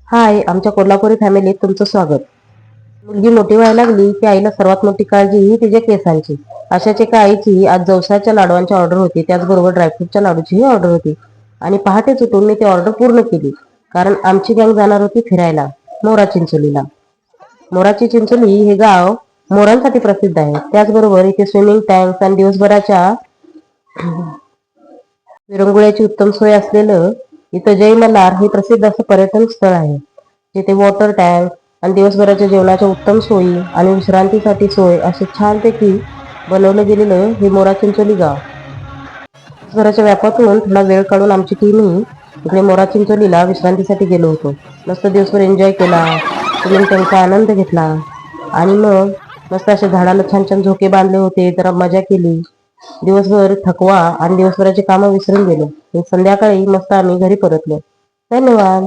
हाय, आमच्या कोल्हापुरी फॅमिलीत तुमचं स्वागत. मुलगी मोठी व्हायला लागली की आईला सर्वात मोठी काळजी ही तिच्या केसांची. अशाच एका आईची आज जवसाच्या लाडवांची ऑर्डर होती, त्याचबरोबर ड्रायफ्रूटच्या लाडूचीही ऑर्डर होती. आणि पहाटेच उठून मी ती ऑर्डर पूर्ण केली, कारण आमची गँग जाणार होती फिरायला मोरा चिंचोलीला. मोराची चिंचोली हे गाव मोरांसाठी प्रसिद्ध आहे. त्याचबरोबर इथे स्विमिंग टँक्स आणि दिवसभराच्या विरंगुळ्याची उत्तम सोय असलेलं इथं जय मल्हार हे प्रसिद्ध असं पर्यटन स्थळ आहे. जिथे वॉटर टँक आणि दिवसभराच्या जेवणाच्या उत्तम सोयी आणि विश्रांतीसाठी सोय असे छानपैकी बनवलं गेलेलं हे मोरा चिंचोली गाव. दिवसभराच्या व्यापातून थोडा वेळ काढून आमची टीमही इकडे मोरा चिंचोलीला विश्रांतीसाठी गेलो होतो. मस्त दिवसभर एन्जॉय केला, स्विमिंग टँकचा आनंद घेतला आणि मग मस्त अशा झाडाला छान छान झोके बांधले होते, जरा मजा केली. दिवसभर थकवा आणि दिवसभराची कामं विसरून गेलो. संध्याकाळी मस्त आम्ही घरी परतलो. धन्यवाद.